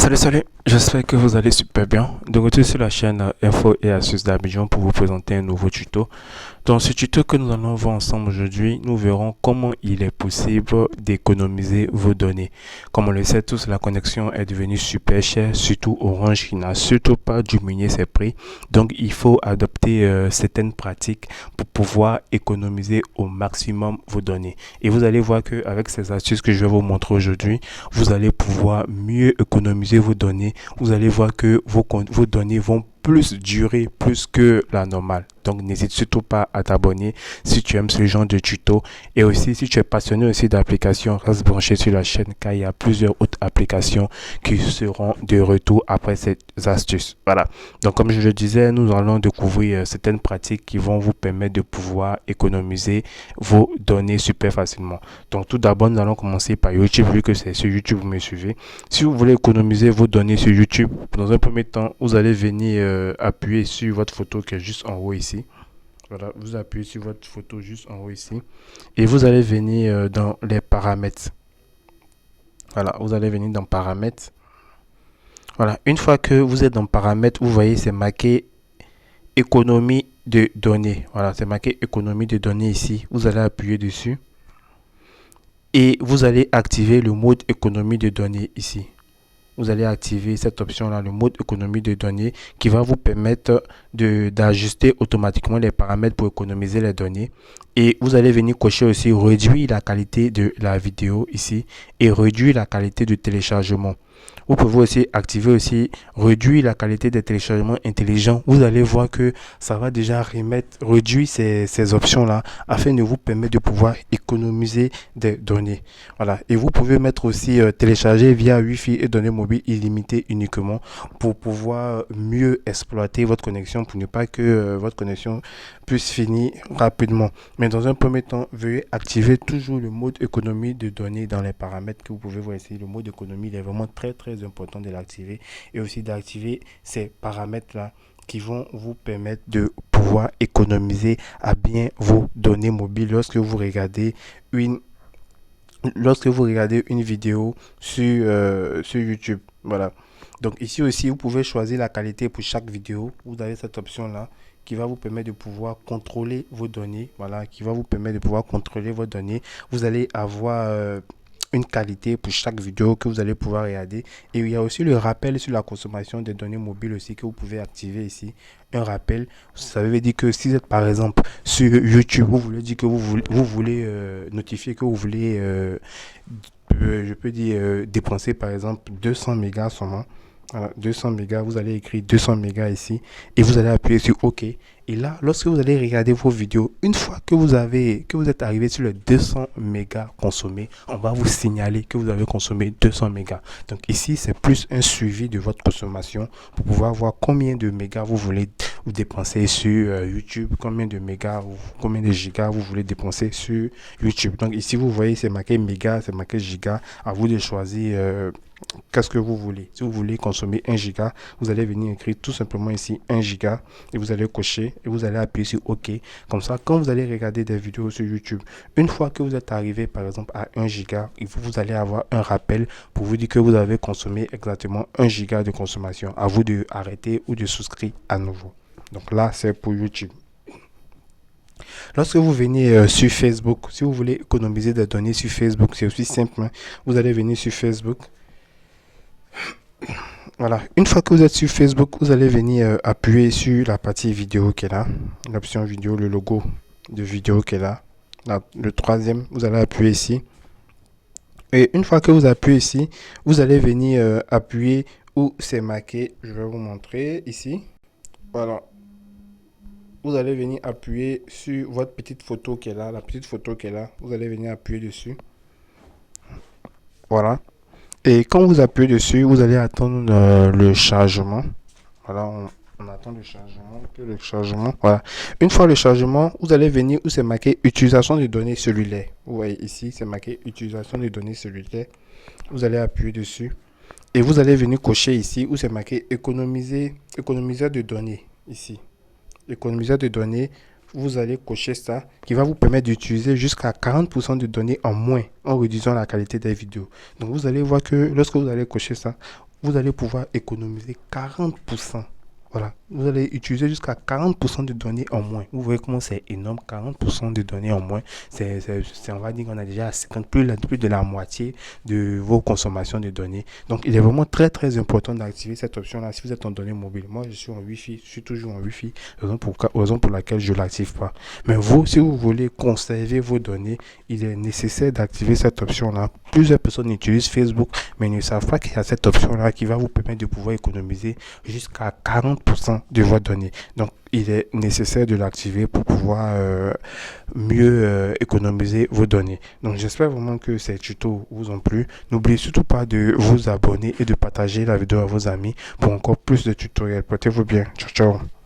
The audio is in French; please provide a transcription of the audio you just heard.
Salut, j'espère que vous allez super bien. De retour sur la chaîne Info et Astuces d'Abidjan pour vous présenter un nouveau tuto. Dans ce tuto que nous allons voir ensemble aujourd'hui, nous verrons comment il est possible d'économiser vos données. Comme on le sait tous, la connexion est devenue super chère, surtout Orange qui n'a surtout pas diminué ses prix. Donc il faut adopter certaines pratiques pour pouvoir économiser au maximum vos données. Et vous allez voir qu'avec ces astuces que je vais vous montrer aujourd'hui, vous allez pouvoir mieux économiser vos données. Vous allez voir que vos données vont plus durer plus que la normale. Donc n'hésite surtout pas à t'abonner si tu aimes ce genre de tuto. Et aussi si tu es passionné aussi d'applications, reste branché sur la chaîne car il y a plusieurs autres applications qui seront de retour après ces astuces. Voilà. Donc comme je le disais, nous allons découvrir certaines pratiques qui vont vous permettre de pouvoir économiser vos données super facilement. Donc tout d'abord, nous allons commencer par YouTube vu que c'est sur YouTube que vous me suivez. Si vous voulez économiser vos données sur YouTube, dans un premier temps, vous allez venir appuyer sur votre photo qui est juste en haut ici. Voilà, vous appuyez sur votre photo juste en haut ici. Et vous allez venir dans les paramètres. Voilà, vous allez venir dans paramètres. Voilà, une fois que vous êtes dans paramètres, vous voyez c'est marqué économie de données. Voilà, c'est marqué économie de données ici. Vous allez appuyer dessus. Et vous allez activer le mode économie de données ici. Vous allez activer cette option-là, le mode économie de données, qui va vous permettre d'ajuster automatiquement les paramètres pour économiser les données. Et vous allez venir cocher aussi réduire la qualité de la vidéo ici et réduire la qualité de téléchargement. Vous pouvez aussi activer aussi réduire la qualité des téléchargements intelligents. Vous allez voir que ça va déjà réduire ces options-là afin de vous permettre de pouvoir économiser des données. Voilà. Et vous pouvez mettre aussi télécharger via Wi-Fi et données mobiles illimitées uniquement pour pouvoir mieux exploiter votre connexion pour ne pas que votre connexion puisse finir rapidement. Mais dans un premier temps, veuillez activer toujours le mode économie de données dans les paramètres que vous pouvez voir ici. Le mode économie, il est vraiment très important de l'activer et aussi d'activer ces paramètres là qui vont vous permettre de pouvoir économiser à bien vos données mobiles lorsque vous regardez une vidéo sur YouTube. Voilà. Donc ici aussi, vous pouvez choisir la qualité pour chaque vidéo. Vous avez cette option là qui va vous permettre de pouvoir contrôler vos données. Voilà, qui va vous permettre de pouvoir contrôler vos données. Vous allez avoir une qualité pour chaque vidéo que vous allez pouvoir regarder. Et il y a aussi le rappel sur la consommation des données mobiles aussi que vous pouvez activer ici. Un rappel, ça veut dire que si vous êtes par exemple sur YouTube, vous voulez dire que vous voulez notifier que vous voulez, je peux dire, dépenser par exemple 200 mégas seulement. Voilà, 200 mégas, vous allez écrire 200 mégas ici et vous allez appuyer sur OK. Et là, lorsque vous allez regarder vos vidéos, une fois que vous êtes arrivé sur les 200 mégas consommés, on va vous signaler que vous avez consommé 200 mégas. Donc ici, c'est plus un suivi de votre consommation pour pouvoir voir combien de mégas vous voulez vous dépenser sur YouTube, combien de mégas ou combien de gigas vous voulez dépenser sur YouTube. Donc ici, vous voyez, c'est marqué mégas, c'est marqué gigas. À vous de choisir qu'est-ce que vous voulez. Si vous voulez consommer 1 giga, vous allez venir écrire tout simplement ici 1 giga et vous allez cocher et vous allez appuyer sur OK. Comme ça, quand vous allez regarder des vidéos sur YouTube, une fois que vous êtes arrivé par exemple à 1 giga, vous allez avoir un rappel pour vous dire que vous avez consommé exactement 1 giga de consommation. À vous de arrêter ou de souscrire à nouveau. Donc là, c'est pour YouTube. Lorsque vous venez sur Facebook, si vous voulez économiser des données sur Facebook, c'est aussi simple. Hein. Vous allez venir sur Facebook. Voilà, une fois que vous êtes sur Facebook, vous allez venir appuyer sur la partie vidéo qui est là, l'option vidéo, le logo de vidéo qui est là. Le troisième, vous allez appuyer ici. Et une fois que vous appuyez ici, vous allez venir appuyer où c'est marqué. Je vais vous montrer ici. Voilà. Vous allez venir appuyer sur votre petite photo qui est là, la petite photo qui est là. Vous allez venir appuyer dessus. Voilà. Et quand vous appuyez dessus, vous allez attendre le chargement. Voilà, on attend le chargement. Voilà. Une fois le chargement, vous allez venir où c'est marqué utilisation de données cellulaires. Vous voyez ici, c'est marqué utilisation de données cellulaires. Vous allez appuyer dessus. Et vous allez venir cocher ici où c'est marqué économiser de données. Ici. Économiser de données. Vous allez cocher ça qui va vous permettre d'utiliser jusqu'à 40% de données en moins en réduisant la qualité des vidéos. Donc vous allez voir que lorsque vous allez cocher ça, vous allez pouvoir économiser 40%. Voilà, vous allez utiliser jusqu'à 40% de données en moins. Vous voyez comment c'est énorme, 40% de données en moins. On va dire qu'on a déjà 50, plus de la moitié de vos consommations de données. Donc, il est vraiment très, très important d'activer cette option-là si vous êtes en données mobiles. Moi, je suis en Wi-Fi, je suis toujours en Wi-Fi, raison pour laquelle je ne l'active pas. Mais vous, si vous voulez conserver vos données, il est nécessaire d'activer cette option-là. Plusieurs personnes utilisent Facebook, mais ils ne savent pas qu'il y a cette option-là qui va vous permettre de pouvoir économiser jusqu'à 40% de vos données. Donc, il est nécessaire de l'activer pour pouvoir mieux économiser vos données. Donc, j'espère vraiment que ces tutos vous ont plu. N'oubliez surtout pas de vous abonner et de partager la vidéo à vos amis pour encore plus de tutoriels. Portez-vous bien. Ciao, ciao.